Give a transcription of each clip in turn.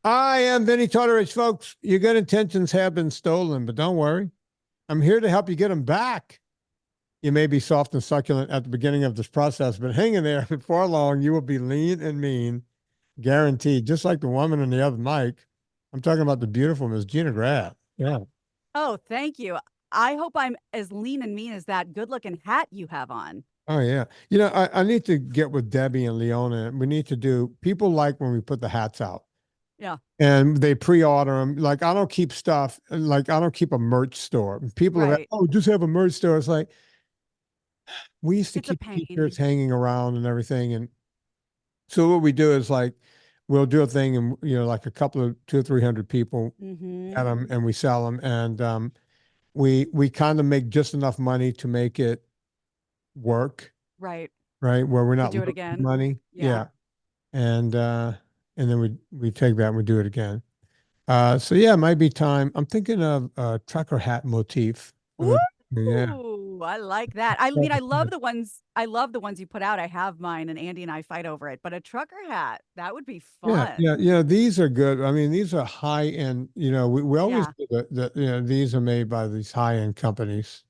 I am Vinnie Tortorich, folks. Your good intentions have been stolen, but don't worry. I'm here to help you get them back. You may be soft and succulent at the beginning of this process, but hang in there. Before long, you will be lean and mean, guaranteed. Just like the woman in the other mic. I'm talking about the beautiful Miss Gina Grad. Yeah. Oh, thank you. I hope I'm as lean and mean as that good looking hat you have on. Oh, yeah. I need to get with Debbie and Leona. We need to do, people like when we put the hats out Yeah, and they pre-order them. Like, I don't keep stuff, like, I don't keep a merch store. People have, right. oh, just have a merch store. It's like, we used to It's a keep t-shirts pain. hanging around and everything. And so what we do is like we'll do a thing and like a couple of two or three hundred people Mm-hmm. at them and we sell them and we kind of make just enough money to make it work, Right. right? Where we're To not do it losing again. money. Yeah. Yeah. And and then we take that and we do it again. So yeah, it might be time. I'm thinking of a trucker hat motif. Yeah. Ooh, I like that. I mean, I love the ones you put out. I have mine and Andy and I fight over it, but a trucker hat, that would be Yeah, yeah, fun. these are good. I mean, these are high end, we always Yeah. do these are made by these high end companies.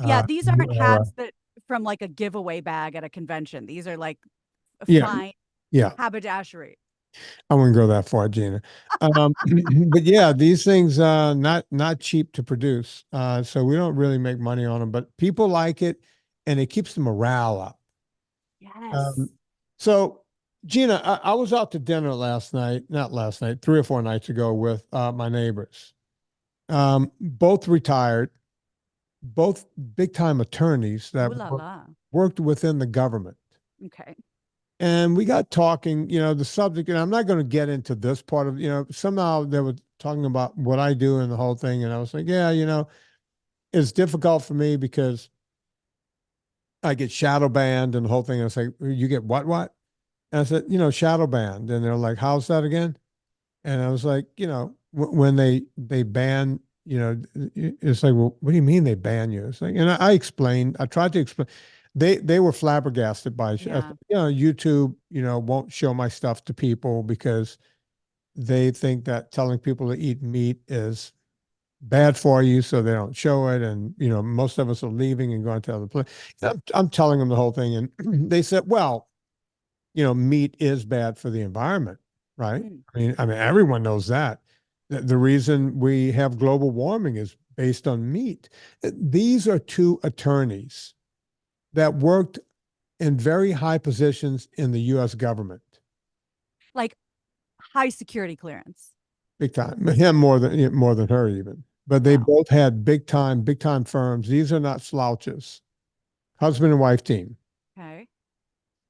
Yeah, Uh, these aren't uh, hats that from like a giveaway bag at a convention. These are like yeah, fine yeah. haberdashery. I wouldn't go that far, Gina. But yeah, these things not cheap to produce. So we don't really make money on them, but people like it and it keeps the morale up. Yes. Um, so Gina, I was out to dinner last night, not last night, 3 or 4 nights ago with my neighbors. Both retired, both big time attorneys that Ooh la la. worked within the government. Okay. And we got talking, the subject, and I'm not going to get into this part of, somehow they were talking about what I do and the whole thing. And I was like, yeah, it's difficult for me because I get shadow banned and the whole thing. And I was like, you get what? And I said, shadow banned. And they're like, how's that again? And I was like, when they ban, it's like, well, what do you mean they ban you? It's like, and I explained, I tried to explain. They were flabbergasted by it. Yeah. YouTube, won't show my stuff to people because they think that telling people to eat meat is bad for you, so they don't show it. And most of us are leaving and going to other places. I'm telling them the whole thing, and they said, well, meat is bad for the environment, right? Mm. I mean, everyone knows that. The reason we have global warming is based on meat. These are two attorneys that worked in very high positions in the U.S. government, Like high security clearance. big time. Him more than her even. But they Wow. both had big time firms. These are not slouches. Husband and wife team. Okay.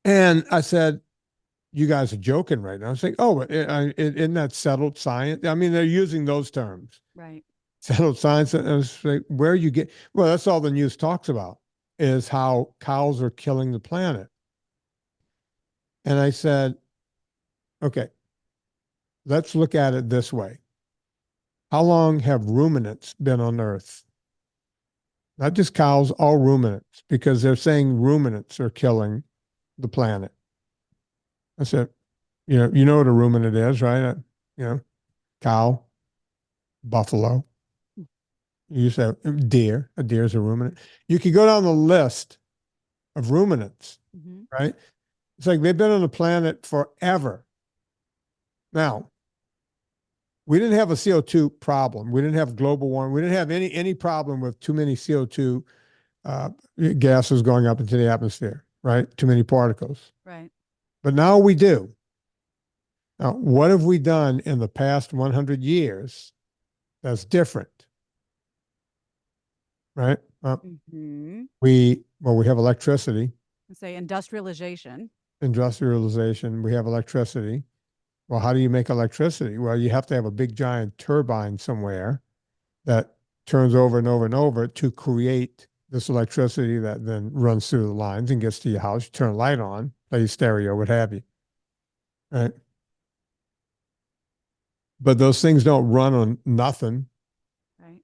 And I said, you guys are joking right now. I was like, oh, isn't that settled science? I mean, they're using those terms. Right. Settled science. And I was like, where you get, well, that's all the news talks about is how cows are killing the planet. And I said, okay, let's look at it this way. How long have ruminants been on Earth? Not just cows, all ruminants, because they're saying ruminants are killing the planet. I said, you know what a ruminant is, right? You know, cow, buffalo. You said deer. A deer is a ruminant. You could go down the list of ruminants, Hmm. right? It's like they've been on the planet forever. Now, we didn't have a CO2 problem. We didn't have global warming. We didn't have any problem with too many CO2 uh, gases going up into the atmosphere, right? Too many particles. Right. But now we do. Now, what have we done in the past 100 years that's different, right? Hmm. We have electricity, Say industrialization. industrialization. We have electricity. Well, how do you make electricity? Well, you have to have a big giant turbine somewhere that turns over and over and over to create this electricity that then runs through the lines and gets to your house. You turn a light on, play your stereo, what have you, right? But those things don't run on nothing. Right.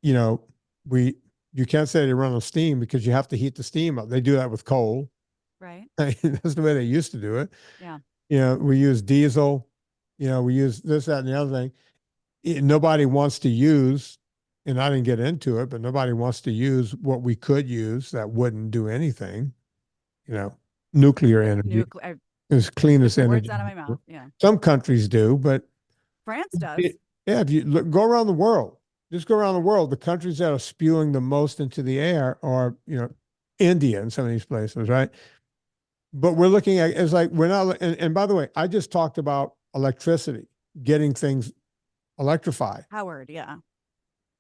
You know, we you can't say they run on steam because you have to heat the steam up. They do that with coal. Right. That's the way they used to do it. Yeah. We use diesel. We use this, that, and the other thing. Nobody wants to use, and I didn't get into it, but nobody wants to use what we could use that wouldn't do anything. You know, nuclear energy Nuclear. is Took cleanest the words energy. out of my mouth. Yeah. Some countries do, but France does. yeah, if you go around the world, just go around the world, the countries that are spewing the most into the air are, India and some of these places, right? But we're looking at it's like we're not. And by the way, I just talked about electricity, getting things electrified. Howard, yeah.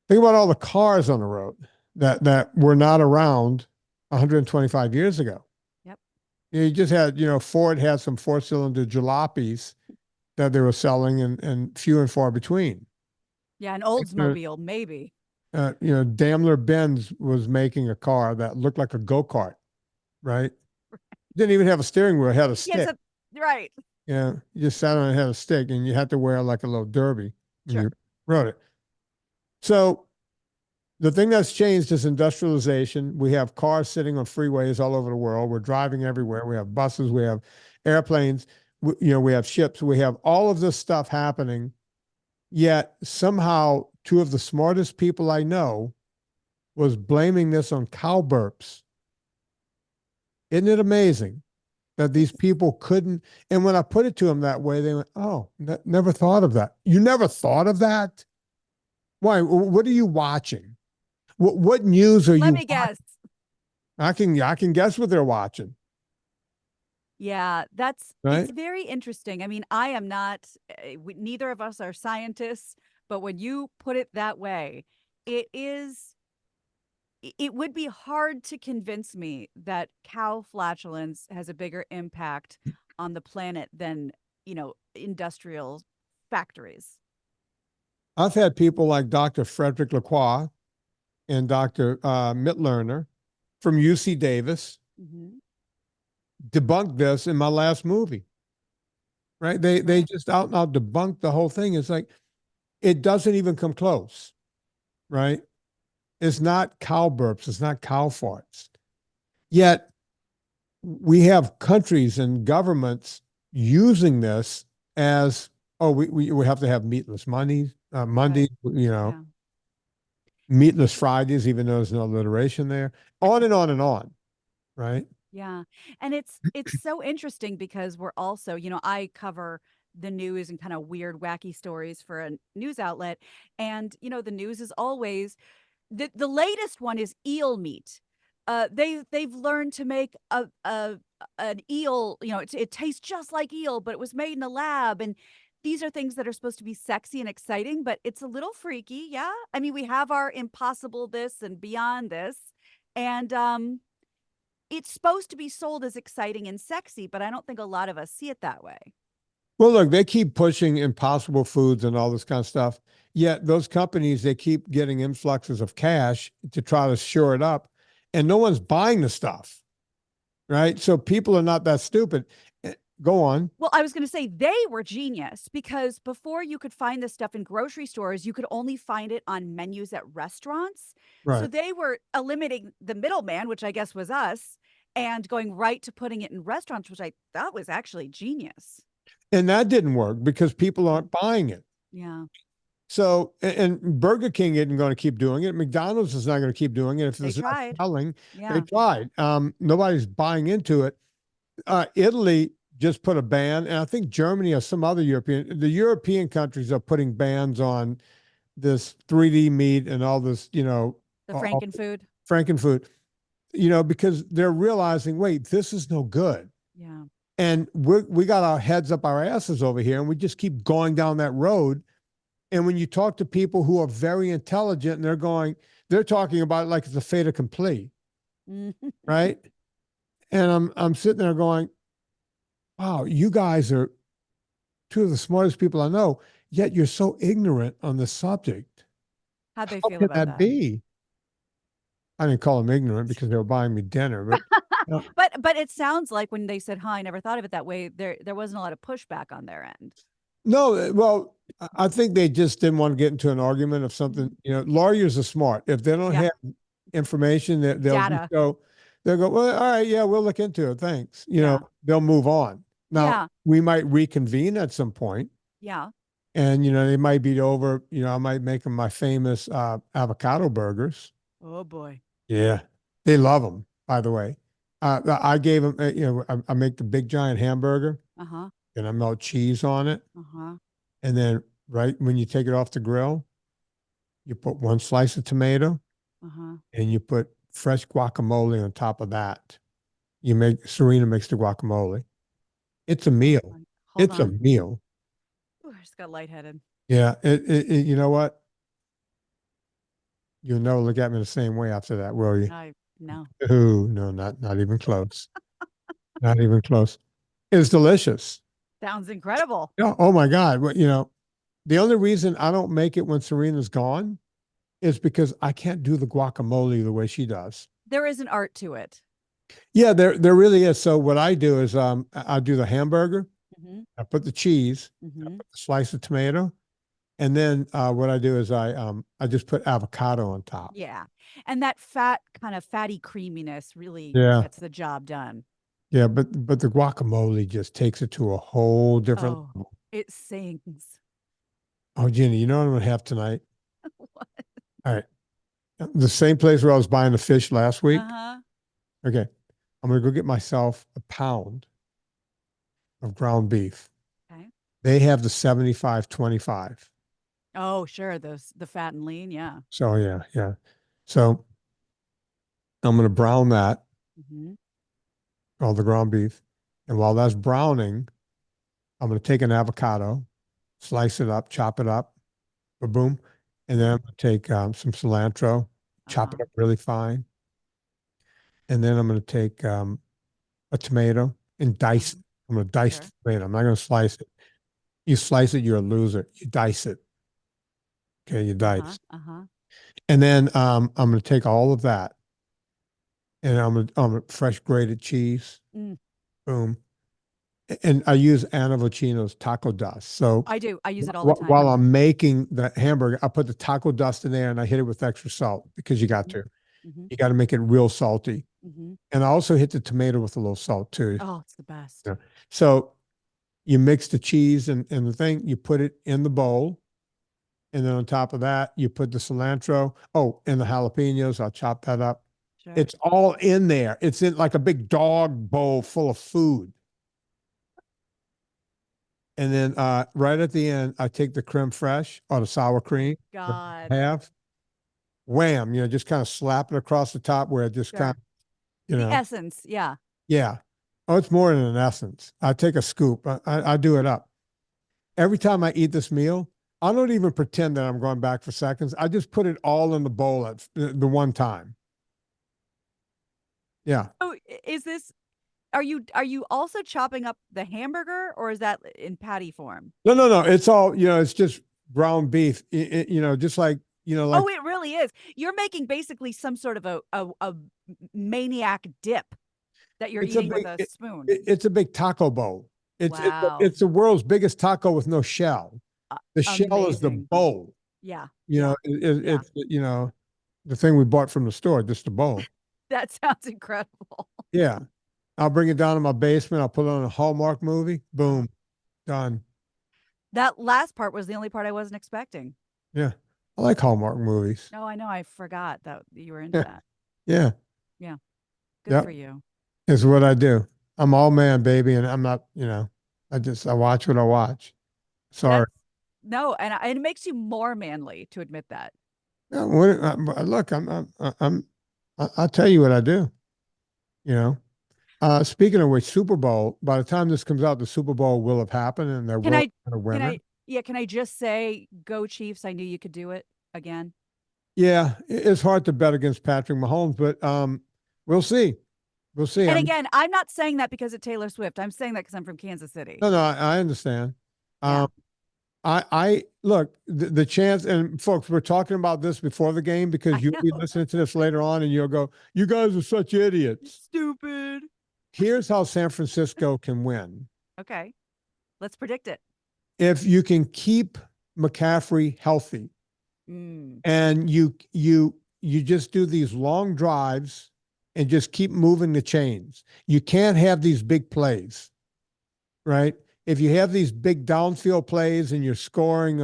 Think about all the cars on the road that were not around 125 years ago. Yep. You just had, Ford had some four-cylinder jalopies that they were selling, and few and far between. Yeah, an Oldsmobile, maybe. Daimler Benz was making a car that looked like a go-kart, right? Didn't even have a steering wheel, it had a stick. Yes, right. Yeah, you just sat on it, had a stick, and you had to wear like a little derby when you rode it. So the thing that's changed is industrialization. We have cars sitting on freeways all over the world. We're driving everywhere. We have buses, we have airplanes, we have ships, we have all of this stuff happening. Yet somehow two of the smartest people I know was blaming this on cow burps. Isn't it amazing that these people couldn't? And when I put it to them that way, they went, "Oh, never thought of that. You never thought of that? Why? What are you watching? What news are you Let me guess. I can guess what they're watching." Yeah, right? It's very interesting. I mean, I am not, neither of us are scientists, but when you put it that way, it would be hard to convince me that cow flatulence has a bigger impact on the planet than, industrial factories. I've had people like Dr. Frederick Lacroix and Dr. Mittlerner from UC Davis debunk this in my last movie. Right? They just out and out debunked the whole thing. It's like it doesn't even come close. Right? It's not cow burps, it's not cow farts. Yet we have countries and governments using this as, oh, we have to have meatless Mondays, meatless Fridays, even though there's no alliteration there, on and on and on, right? Yeah. And it's so interesting because we're also, I cover the news and kind of weird, wacky stories for a news outlet. And, the news is always the latest one is eel meat. They've learned to make an eel, it tastes just like eel, but it was made in a lab. And these are things that are supposed to be sexy and exciting, but it's a little freaky. Yeah. I mean, we have our impossible this and beyond this. And it's supposed to be sold as exciting and sexy, but I don't think a lot of us see it that way. Well, look, they keep pushing impossible foods and all this kind of stuff. Yet those companies, they keep getting influxes of cash to try to shore it up, and no one's buying the stuff, right? So people are not that stupid. Go on. Well, I was going to say they were genius because before you could find this stuff in grocery stores, you could only find it on menus at restaurants. Right. So they were eliminating the middleman, which I guess was us, and going right to putting it in restaurants, which I thought was actually genius. And that didn't work because people aren't buying it. Yeah. So, and Burger King isn't going to keep doing it. McDonald's is not going to keep doing it. If They it's not tried. selling, Yeah. they tried. Nobody's buying into it. Italy just put a ban, and I think Germany or some other the European countries are putting bans on this 3D meat and all this, The frankenfood. Frankenfood, because they're realizing, wait, this is no good. Yeah. And we got our heads up our asses over here, and we just keep going down that road. And when you talk to people who are very intelligent, and they're talking about it like it's a fait accompli, right? And I'm sitting there going, wow, you guys are two of the smartest people I know, yet you're so ignorant on the subject. How'd they How feel can about that be? I didn't call them ignorant because they were buying me dinner, but but it sounds like when they said, I never thought of it that way, there wasn't a lot of pushback on their end. no, well, I think they just didn't want to get into an argument of something. Lawyers are smart. If they don't have information, they'll Data. They'll go, well, all right, yeah, we'll look into it. Thanks. They'll move on. Now we might reconvene at some point. Yeah. And, they might be over, I might make them my famous avocado burgers. Oh boy. Yeah. They love them, by the way. I gave them, I make the big giant hamburger Uh-huh. and I melt cheese on it. Uh-huh. And then right when you take it off the grill, you put one slice of tomato Uh-huh. and you put fresh guacamole on top of that. Serena makes the guacamole. It's a Oh, meal. hold It's a on. meal. Ooh, I just got lightheaded. Yeah. You know what? You'll never look at me the same way after that, will you? I no. Oh, no, not even close. Not even close. It's delicious. Sounds incredible. Yeah. Oh my God. Well, the only reason I don't make it when Serena's gone is because I can't do the guacamole the way she does. There is an art to it. Yeah, there really is. So what I do is I do the hamburger, Mm-hmm. I put the cheese, I Mm-hmm. put the slice of tomato, and then what I do is I just put avocado on top. Yeah. And that fat kind of fatty creaminess really Yeah. gets the job done. Yeah, but the guacamole just takes it to a whole different Oh, level. it sings. Oh, Gina, you know what I'm gonna have tonight? What? All right. The same place where I was buying the fish last week. Uh-huh. Okay. I'm gonna go get myself a pound of ground beef. Okay. They have the 75/25. Oh, sure. The fat and lean. Yeah. So yeah, yeah. So I'm gonna brown that, Mm-hmm. all the ground beef. And while that's browning, I'm gonna take an avocado, slice it up, chop it up, boom. And then I'm gonna take some cilantro, chop it Uh-huh. up really fine. And then I'm gonna take a tomato and dice Uh-huh. it. I'm gonna dice Sure. the tomato. I'm not gonna slice it. You slice it, you're a loser. You dice it. Okay, you Uh-huh. dice. Uh-huh. And then I'm gonna take all of that and I'm gonna fresh grated cheese, Mm, boom. And I use Anna Vocino's taco dust. So I do. I use it all the time. while I'm making the hamburger, I put the taco dust in there and I hit it with extra salt because you got Mm-hmm. to. Mm-hmm. You got to make it real salty. Mm-hmm. And I also hit the tomato with a little salt too. Oh, it's the best. Yeah. So you mix the cheese and the thing, you put it in the bowl. And then on top of that, you put the cilantro. Oh, and the jalapenos. I'll chop that up. Sure. It's all in there. It's in like a big dog bowl full of food. And then right at the end, I take the creme fraiche or the sour Oh cream that I God. have, wham, just kind of slap it across the top where it just kind Sure. of, The essence. Yeah. yeah. Oh, it's more than an essence. I take a scoop. I do it up. Every time I eat this meal, I don't even pretend that I'm going back for seconds. I just put it all in the bowl at the one time. Yeah. Oh, is this are you also chopping up the hamburger or is that in patty form? No, no, no. It's all, it's just ground beef, just like, like Oh, it really is. You're making basically some sort of a maniac dip that you're it's a eating with big, a spoon. it's a big taco bowl. Wow. It's the world's biggest taco with no shell. Uh, The shell is the Amazing. bowl. Yeah. Yeah. Yeah. It's the thing we bought from the store, just the bowl. That sounds incredible. Yeah. I'll bring it down to my basement. I'll put it on a Hallmark movie. Oh, Boom. Done. that last part was the only part I wasn't expecting. Yeah. I like Hallmark movies. Oh, I know. I forgot that you were into Yeah. that. Yeah. Yeah. Good for Yep. you. It's what I do. I'm all man, baby, and I'm not, I watch what I watch. Sorry. That's no, and it makes you more manly to admit that. No, look, I'll tell you what I do, you know. Speaking of which, Super Bowl, by the time this comes out, the Super Bowl will have happened and there Can will I have a can winner. I yeah, can I just say go Chiefs? I knew you could do it again. Yeah, it's hard to bet against Patrick Mahomes, but we'll see. We'll see. And again, I'm not saying that because of Taylor Swift. I'm saying that because I'm from Kansas City. No, I understand. Yeah. Um, I look the chance, and folks, we're talking about this before the game because I you'll be know. listening to this later on, and you'll go, "You guys are such idiots." Stupid. Here's how San Francisco can win: Okay. Let's predict it. if you can keep McCaffrey healthy, Mm. and you just do these long drives and just keep moving the chains. You can't have these big plays, right? if you have these big downfield plays and you're scoring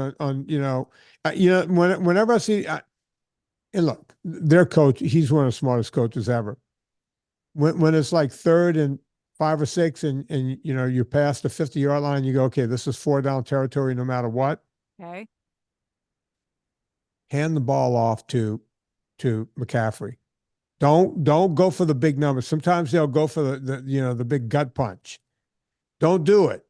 whenever I see, and look, their coach, he's one of the smartest coaches ever. When it's like 3rd and 5 or 6, and you're past the 50-yard line, you go, okay, this is 4-down territory no matter what. Okay. Hand the ball off to McCaffrey. Don't go for the big numbers. Sometimes they'll go for the big gut punch. Don't do it,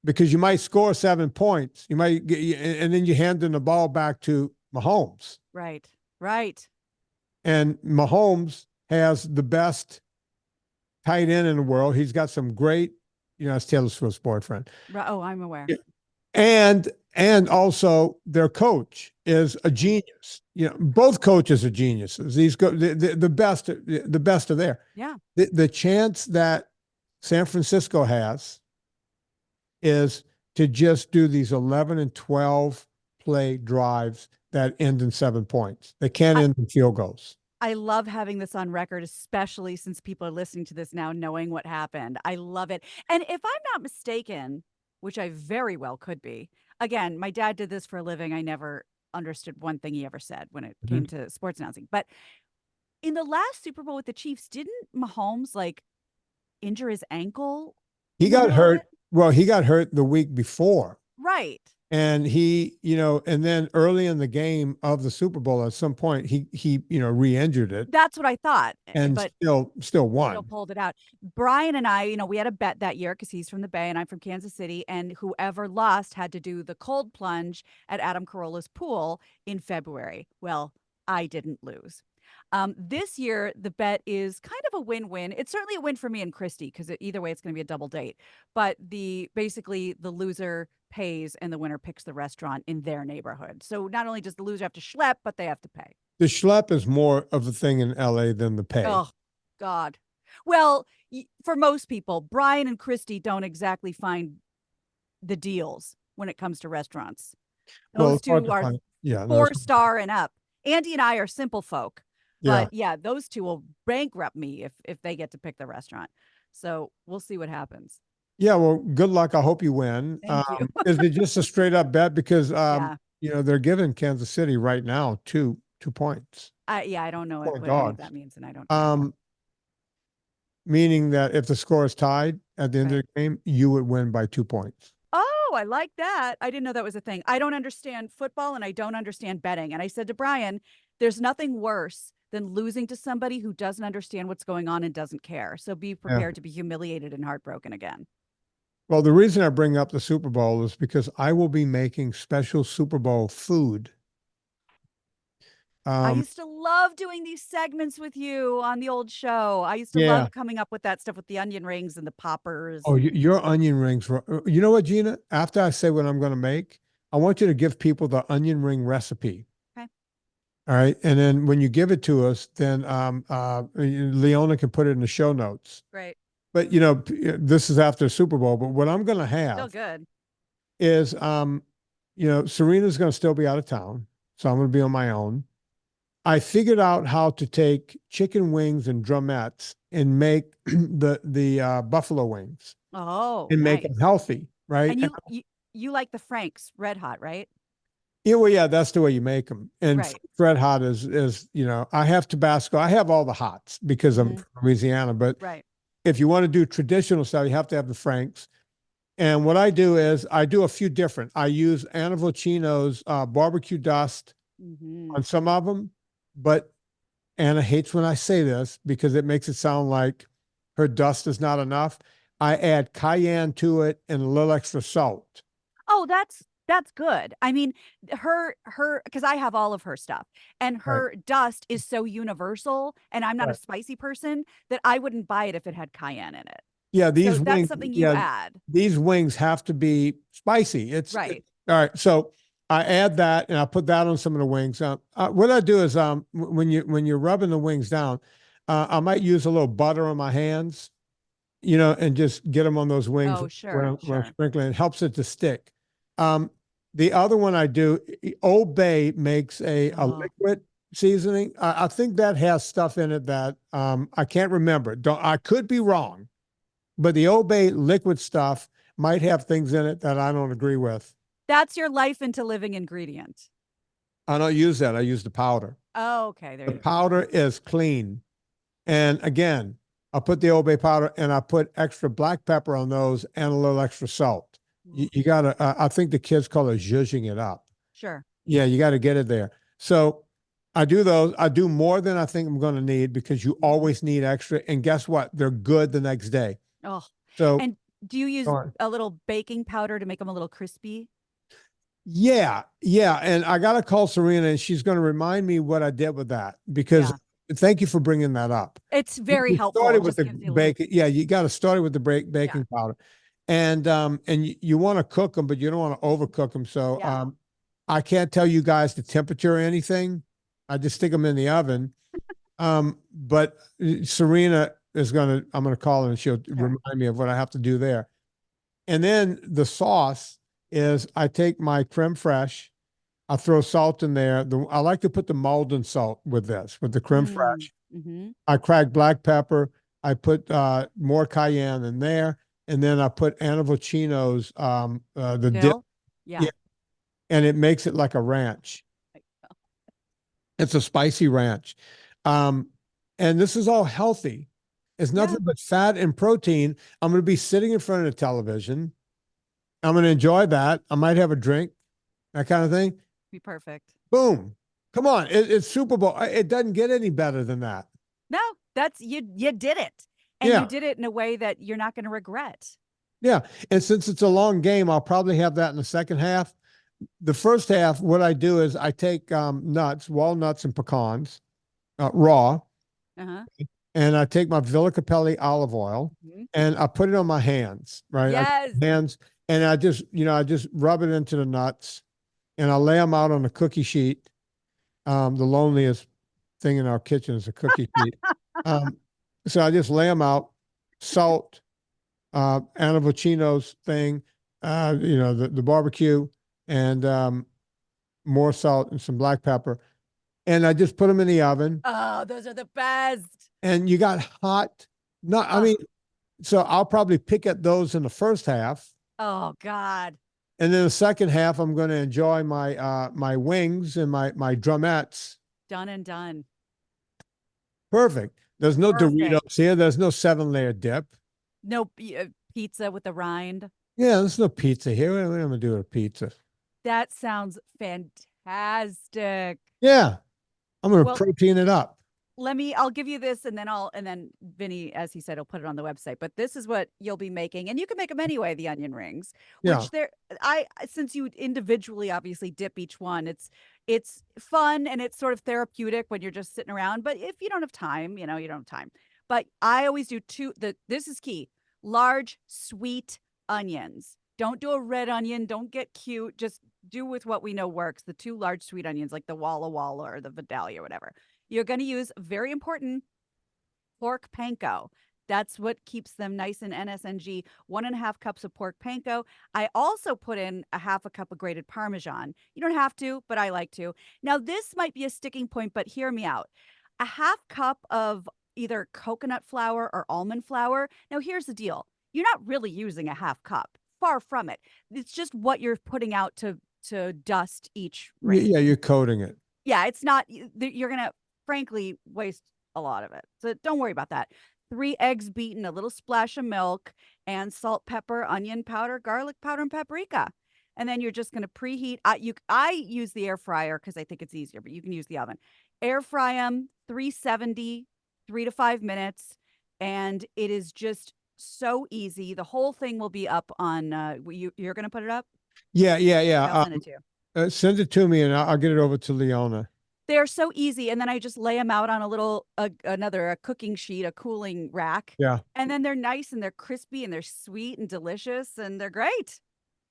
because you might score 7 points. You might get, and then you hand the ball back to Mahomes. Right. Right. And Mahomes has the best tight end in the world. He's got some great, it's Taylor Swift's boyfriend. Oh, I'm aware. And also their coach is a genius. Both coaches are geniuses. These go the best are there. Yeah. The chance that San Francisco has is to just do these 11 and 12 play drives that end in 7 points. They can't end in field goals. I love having this on record, especially since people are listening to this now, knowing what happened. I love it. And if I'm not mistaken, which I very well could be, again, my dad did this for a living. I never understood one thing he ever said when it came to sports announcing. But in the last Super Bowl with the Chiefs, didn't Mahomes injure his ankle? He got hurt. Well, he got hurt the week before. Right. And he, and then early in the game of the Super Bowl, at some point, he re-injured it. That's what I thought. And but still won. Still pulled it out. Bryan and I, we had a bet that year because he's from the Bay and I'm from Kansas City. And whoever lost had to do the cold plunge at Adam Carolla's pool in February. Well, I didn't lose. This year, the bet is kind of a win-win. It's certainly a win for me and Christy because either way, it's going to be a double date. But basically the loser pays and the winner picks the restaurant in their neighborhood. So not only does the loser have to schlep, but they have to pay. The schlep is more of a thing in LA than the pay. Oh, God. Well, for most people, Bryan and Christy don't exactly find the deals when it comes to restaurants. Those two are 4-star and up. Andy and I are simple folk. But yeah, those two will bankrupt me if they get to pick the restaurant. So we'll see what happens. Yeah, well, good luck. I hope you win. Thank you. Is it just a straight up bet? Because they're giving Kansas City right now 2 points. I don't know what that means, and I don't know. Meaning that if the score is tied at the end of the game, you would win by 2 points. Oh, I like that. I didn't know that was a thing. I don't understand football and I don't understand betting. And I said to Bryan, there's nothing worse than losing to somebody who doesn't understand what's going on and doesn't care. So be prepared to be humiliated and heartbroken again. Well, the reason I bring up the Super Bowl is because I will be making special Super Bowl food. I used to love doing these segments with you on the old show. I used to love coming up with that stuff with the onion rings and the poppers. Oh, your onion rings. You know what, Gina? After I say what I'm going to make, I want you to give people the onion ring recipe. Okay. All right. And then when you give it to us, then Leona can put it in the show notes. Great. But, this is after Super Bowl. But what I'm going to have still good is, Serena's going to still be out of town. So I'm going to be on my own. I figured out how to take chicken wings and drumettes and make the buffalo wings. Oh, and make them healthy, right? And you like the Frank's Red Hot, right? Yeah, well, yeah, that's the way you make them. And Red Hot is I have Tabasco. I have all the hots because I'm from Louisiana. But if you want to do traditional style, you have to have the Frank's. And what I do is I do a few different. I use Anna Vocino's barbecue dust on some of them. But Anna hates when I say this because it makes it sound like her dust is not enough. I add cayenne to it and a little extra salt. Oh, that's good. I mean, her because I have all of her stuff and her dust is so universal and I'm not a spicy person that I wouldn't buy it if it had cayenne in it. Yeah, these so wings. That's something you add. These wings have to be spicy. It's all right. So I add that and I put that on some of the wings. What I do is when you're rubbing the wings down, I might use a little butter on my hands, and just get them on those wings. Oh, sure. When I'm sprinkling, it helps it to stick. The other one I do, Old Bay makes a liquid seasoning. I think that has stuff in it that I can't remember. I could be wrong, but the Old Bay liquid stuff might have things in it that I don't agree with. That's your life into living ingredient. I don't use that. I use the powder. Oh, okay. There The you go. powder is clean. And again, I put the Old Bay powder and I put extra black pepper on those and a little extra salt. You got to, I think the kids call it zhuzhing it up. Sure. Yeah, you got to get it there. So I do those. I do more than I think I'm going to need because you always need extra. And guess what? They're good the next day. Oh, So, and do you use go on. a little baking powder to make them a little crispy? Yeah, yeah. And I got to call Serena and she's going to remind me what I did with that because Yeah. thank you for bringing that up. It's very We helpful. started It with just the gives you a little, bacon. Yeah, you got to start it with the yeah. baking powder. And you want to cook them, but you don't want to overcook them. So Yeah. I can't tell you guys the temperature or anything. I just stick them in the oven. But Serena is gonna, I'm gonna call her and she'll remind me of what I have to do there. And then the sauce is I take my creme fraiche, I throw salt in there. I like to put the Malden salt with this, with the creme fraiche. Mm-hmm. I crack black pepper. I put more cayenne in there, and then I put Anavocino's the dip. Dill? Yeah. Yeah, and it makes it like a ranch. It's a spicy ranch. Um, and this is all healthy. It's Yeah. nothing but fat and protein. I'm going to be sitting in front of the television. I'm going to enjoy that. I might have a drink, that kind of thing. Be perfect. Boom. Come on. It's Super Bowl. It doesn't get any better than that. No, that's you did it. And you Yeah. did it in a way that you're not going to regret. Yeah. And since it's a long game, I'll probably have that in the second half. The first half, what I do is I take nuts, walnuts and pecans, raw, Uh-huh. and I take my Villa Capelli olive oil Mhm. and I put it on my hands, right? Yes. Hands, and I just rub it into the nuts and I lay them out on a cookie sheet. The loneliest thing in our kitchen is a cookie sheet. Um, so I just lay them out, salt, Anna Vocino's thing, the barbecue, and more salt and some black pepper. And I just put them in the oven. Oh, those are the best. And you got hot. No, I mean, so I'll probably pick at those in the first half. Oh God. And then the second half, I'm going to enjoy my wings and my drumettes. Done and done. Perfect. There's no Perfect. Doritos here. There's no 7-layer dip. No pizza with the rind. Yeah, there's no pizza here. What am I going to do with a pizza? That sounds fantastic. Yeah, I'm going to Well, protein it up. I'll give you this and then Vinny, as he said, he'll put it on the website, but this is what you'll be making. And you can make them anyway, the onion rings, Yeah. which since you individually obviously dip each one, it's fun and it's sort of therapeutic when you're just sitting around. But if you don't have time, you don't have time. But I always do this is key, large, sweet onions. Don't do a red onion. Don't get cute. Just do with what we know works. The 2 large sweet onions, like the Walla Walla or the Vidalia or whatever. You're going to use, very important, pork panko. That's what keeps them nice and NSNG. 1.5 cups of pork panko. I also put in a 1/2 cup of grated Parmesan. You don't have to, but I like to. Now, this might be a sticking point, but hear me out. A 1/2 cup of either coconut flour or almond flour. Now, here's the deal. You're not really using a 1/2 cup. Far from it. It's just what you're putting out to dust each ring. Yeah, you're coating it. Yeah, it's not, you're going to frankly waste a lot of it. So don't worry about that. 3 eggs beaten, a little splash of milk, and salt, pepper, onion powder, garlic powder, and paprika. And then you're just going to preheat. I use the air fryer because I think it's easier, but you can use the oven. Air fry them 370, 3 to 5 minutes, and it is just so easy. The whole thing will be up on. You're going to put it up? Yeah. I'll send it to you. Send it to me and I'll get it over to Leona. They're so easy. And then I just lay them out on a little, another cooking sheet, a cooling rack. Yeah. And then they're nice and they're crispy and they're sweet and delicious and they're great.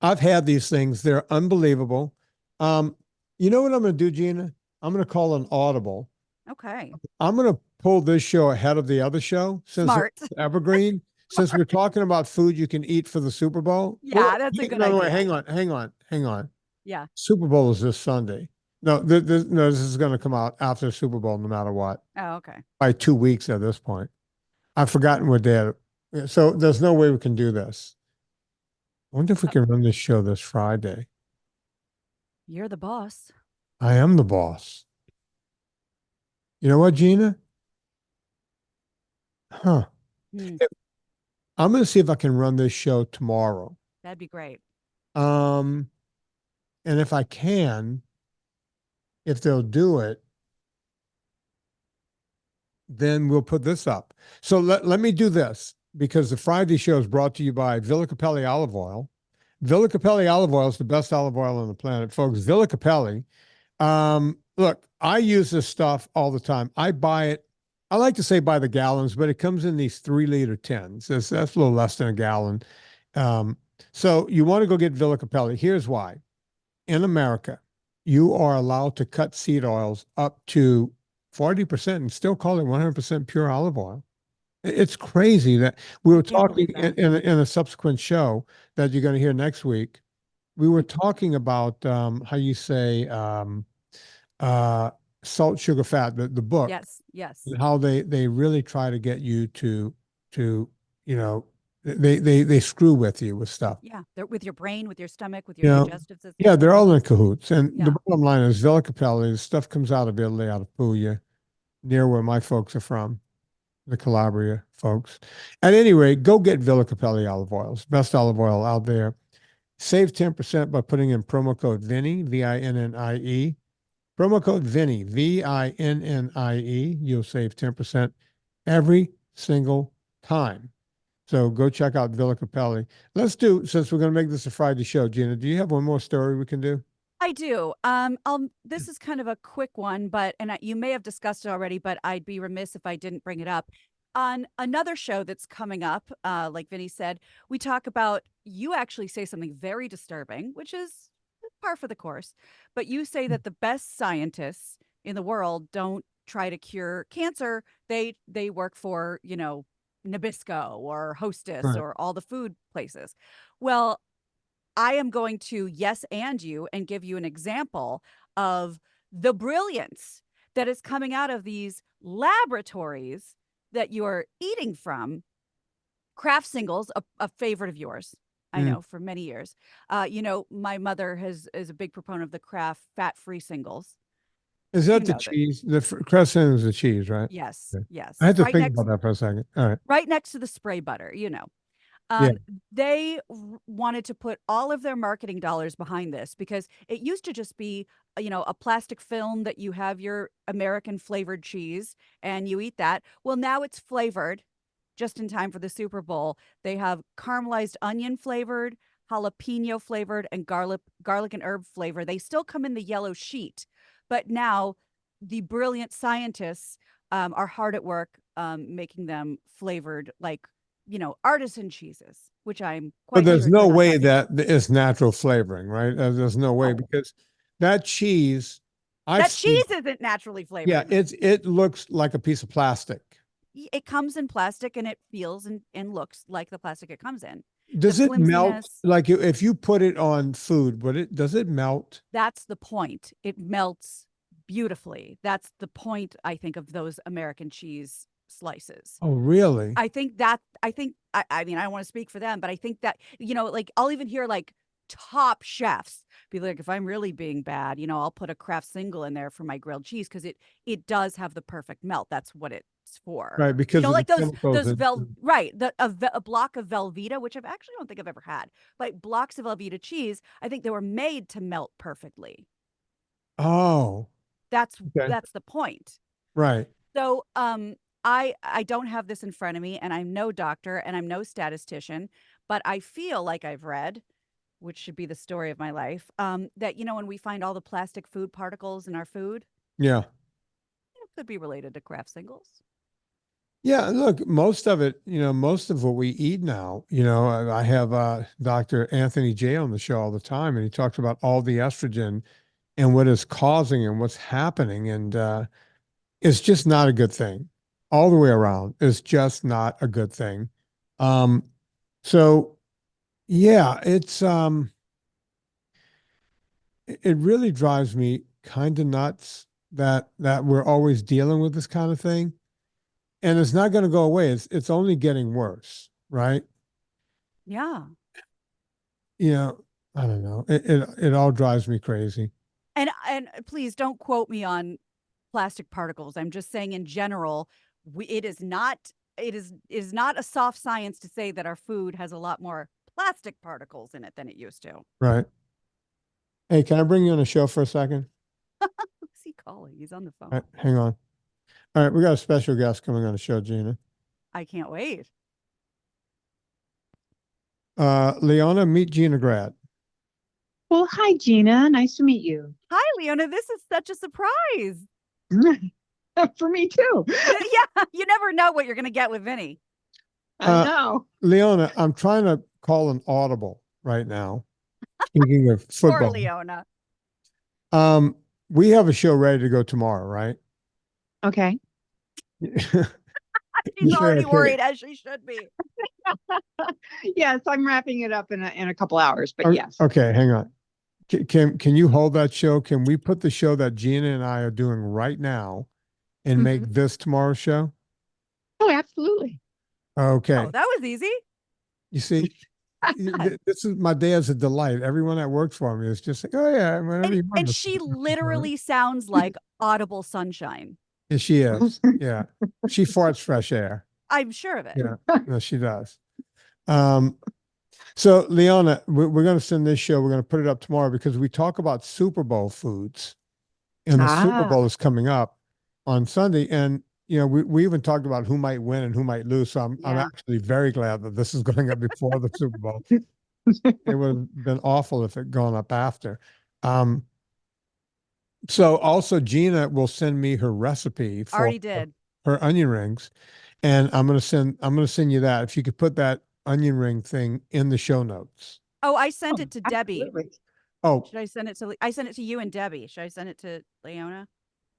I've had these things. They're unbelievable. You know what I'm going to do, Gina? I'm going to call an audible. Okay. I'm going to pull this show ahead of the other show since Smart. it's evergreen. Since we're talking about food you can eat for the Super Bowl. Yeah, Well, that's a good no, idea. wait, hang on. Yeah. Super Bowl is this Sunday. No, no, this is going to come out after the Super Bowl, no matter what. Oh, okay. By 2 weeks at this point. I've forgotten what day. So there's no way we can do this. I wonder if we Uh, can run this show this Friday. You're the boss. I am the boss. You know what, Gina? Huh. Hmm, I'm going to see if I can run this show tomorrow. that'd be great. Um, and if I can, if they'll do it, then we'll put this up. So let me do this because the Friday show is brought to you by Villa Capelli Olive Oil. Villa Capelli Olive Oil is the best olive oil on the planet, folks. Villa Capelli. Look, I use this stuff all the time. I buy it. I like to say by the gallons, but it comes in these 3 liter tins. That's a little less than a gallon. Um, so you want to go get Villa Capelli. Here's why. In America, you are allowed to cut seed oils up to 40% and still call it 100% pure olive oil. It's crazy that we I were can't talking believe that. in a subsequent show that you're going to hear next week. We were talking about how you say uh, salt, sugar, fat, the book, Yes, yes. and how they really try to get you to you know they screw with you with stuff. Yeah. They're with your brain, with your stomach, with your You know, digestive yeah, system. they're all in cahoots. And the Yeah. bottom line is Villa Capelli, the stuff comes out of Italy, out of Puglia, near where my folks are from, the Calabria folks. At any rate, go get Villa Capelli olive oils, best olive oil out there. Save 10% by putting in promo code Vinnie, Vinnie. Promo code Vinnie, Vinnie. You'll save 10% every single time. So go check out Villa Capelli. Let's do, since we're going to make this a Friday show, Gina, do you have one more story we can do? I do. This is kind of a quick one, but you may have discussed it already, but I'd be remiss if I didn't bring it up. On another show that's coming up, like Vinny said, we talk about you actually say something very disturbing, which is par for the course. But you say that the best scientists in the world don't try to cure cancer. They work for, Nabisco or Hostess Right. or all the food places. Well, I am going to yes and you and give you an example of the brilliance that is coming out of these laboratories that you're eating from. Kraft singles, a favorite of yours. I Mm. know for many years. My mother is a big proponent of the Kraft fat-free singles. Is You that the know that. cheese? The crescent is the cheese, right? Yes, Okay. I yes. had to think about that for a second. All right. Right next to the spray butter. Yeah. Um, they wanted to put all of their marketing dollars behind this because it used to just be, a plastic film that you have your American flavored cheese and you eat that. Well, now it's flavored just in time for the Super Bowl. They have caramelized onion flavored, jalapeno flavored, and garlic and herb flavor. They still come in the yellow sheet, but now the brilliant scientists are hard at work making them flavored like artisan cheeses, which I'm But quite there's sure no you're not way talking about. that it's natural flavoring, right? There's no way No, because that cheese, I've that seen, cheese isn't naturally yeah, flavored. it looks like a piece of plastic. It comes in plastic and it feels and looks like the plastic it comes in. The Does it melt? flimsiness, Like if you put it on food, does it melt? that's the point. It melts beautifully. That's the point, I think, of those American cheese slices. Oh, really? I mean, I don't want to speak for them, but I think that, like I'll even hear like top chefs be like, if I'm really being bad, I'll put a Kraft single in there for my grilled cheese because it does have the perfect melt. That's what it's for. Right, because of the Like those chemicals. those vel right, a block of Velveeta, which I've actually don't think I've ever had. Like blocks of Velveeta cheese, I think they were made to melt perfectly. Oh, That's okay. that's the point. Right. So, I don't have this in front of me, and I'm no doctor, and I'm no statistician, but I feel like I've read, which should be the story of my life, that when we find all the plastic food particles in our food, Yeah. it could be related to Kraft singles. Yeah, look, most of it, most of what we eat now, I have Dr. Anthony J on the show all the time, and he talks about all the estrogen and what is causing and what's happening. And it's just not a good thing all the way around. It's just not a good thing. Um, so yeah, it really drives me kind of nuts that we're always dealing with this kind of thing. And it's not going to go away. It's only getting worse, right? Yeah. you know, I don't know. It all drives me crazy. And please don't quote me on plastic particles. I'm just saying in general, it is not a soft science to say that our food has a lot more plastic particles in it than it used to. Right. Hey, can I bring you on the show for a second? Who's he calling? He's on the All phone. right, hang on. All right, we got a special guest coming on the show, Gina. I can't wait. Leona, meet Gina Grad. Well, hi, Gina. Nice to meet you. Hi, Leona. This is such a surprise. For me too. Yeah, you never know what you're going to get with Vinny. I know. Leona, I'm trying to call an audible right now. Speaking of Poor football, Leona. we have a show ready to go tomorrow, right? Okay. She's already worried, as she should be. Yes, I'm wrapping it up in a couple hours, but yes. Okay, hang on. Can you hold that show? Can we put the show that Gina and I are doing right now and make this tomorrow's show? Oh, absolutely. Okay. Oh, that was easy. You see, this is my day as a delight. Everyone that works for me is just like, oh yeah, whenever you want. And she literally sounds like audible sunshine. Yeah, she is. Yeah. She farts fresh air. I'm sure of it. Yeah. No, she does. So Leona, we're going to send this show. We're going to put it up tomorrow because we talk about Super Bowl foods, and the Super Bowl is coming up on Sunday. And we even talked about who might win and who might lose. So I'm actually very glad that this is going up before the Super Bowl. It would have been awful if it had gone up after. So also Gina will send me her recipe for Already did. her onion rings, and I'm gonna send you that. If you could put that onion ring thing in the show notes. Oh, I sent it to Debbie. Absolutely. Oh, should I send it to? I sent it to you and Debbie. Should I send it to Leona?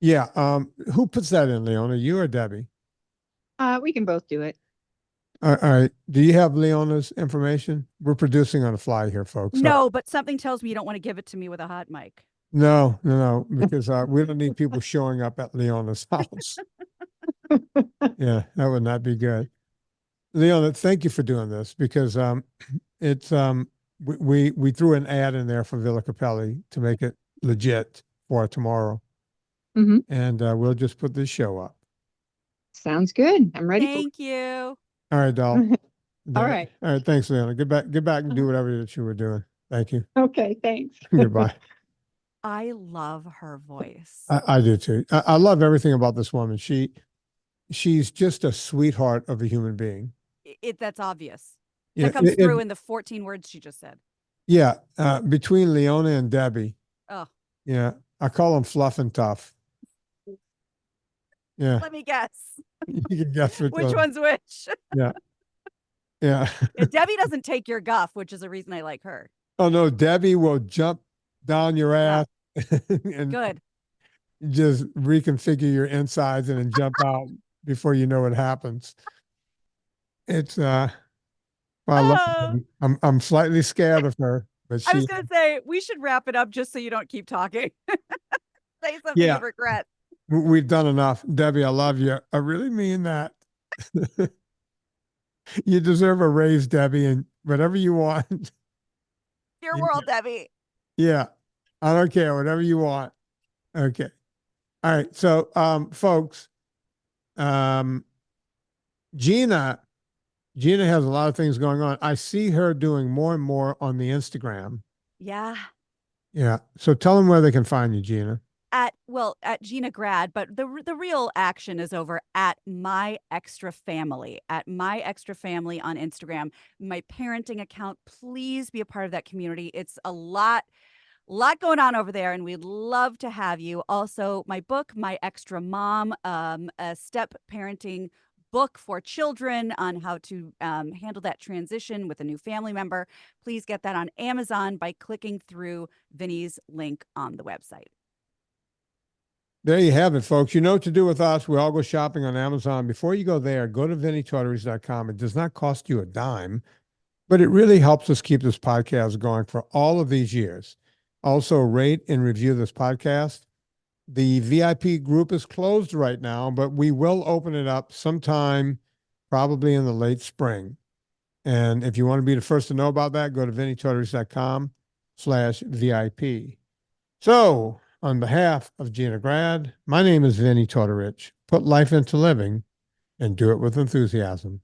yeah. Who puts that in, Leona? You or Debbie? We can both do it. All right. Do you have Leona's information? We're producing on the fly here, folks. No, but something tells me you don't want to give it to me with a hot mic. No, because we don't need people showing up at Leona's house. Yeah, that would not be good. Leona, thank you for doing this because it's we threw an ad in there for Villa Capelli to make it legit for tomorrow. And we'll just put this show up. Sounds good. I'm ready. Thank you. All right, doll. All right. All right. Thanks, Leona. Get back and do whatever that you were doing. Thank you. Okay, thanks. Goodbye. I love her voice. I do too. I love everything about this woman. She's just a sweetheart of a human being. That's obvious. Yeah, that comes through in the 14 words she just said. Yeah. Between Leona and Debbie. Oh. Yeah. I call them fluff and tough. Yeah. Let me guess. You can guess which one's which. Yeah. Yeah. Debbie doesn't take your guff, which is a reason I like her. Oh no, Debbie will jump down your ass and good. Just reconfigure your insides and then jump out before you know what happens. It's well, I love her. I'm slightly scared of her, but I was gonna say we should wrap it up just so you don't keep talking. Say something you regret. We've done enough. Debbie, I love you. I really mean that. You deserve a raise, Debbie, and whatever you want. Your world, Debbie. Yeah. I don't care. Whatever you want. Okay. All right. So, folks, Gina has a lot of things going on. I see her doing more and more on the Instagram. Yeah. Yeah. So tell them where they can find you, Gina. At Gina Grad, but the real action is over at My Extra Family, on Instagram. My parenting account. Please be a part of that community. It's a lot going on over there, and we'd love to have you. Also, my book, My Extra Mom, a step parenting book for children on how to handle that transition with a new family member. Please get that on Amazon by clicking through Vinny's link on the website. There you have it, folks. You know what to do with us. We all go shopping on Amazon. Before you go there, go to VinnieTortorich.com. It does not cost you a dime, but it really helps us keep this podcast going for all of these years. Also, rate and review this podcast. The VIP group is closed right now, but we will open it up sometime, probably in the late spring. And if you want to be the first to know about that, go to vinnietortorich.com/VIP. So, on behalf of Gina Grad, my name is Vinnie Tortorich. Put life into living and do it with enthusiasm.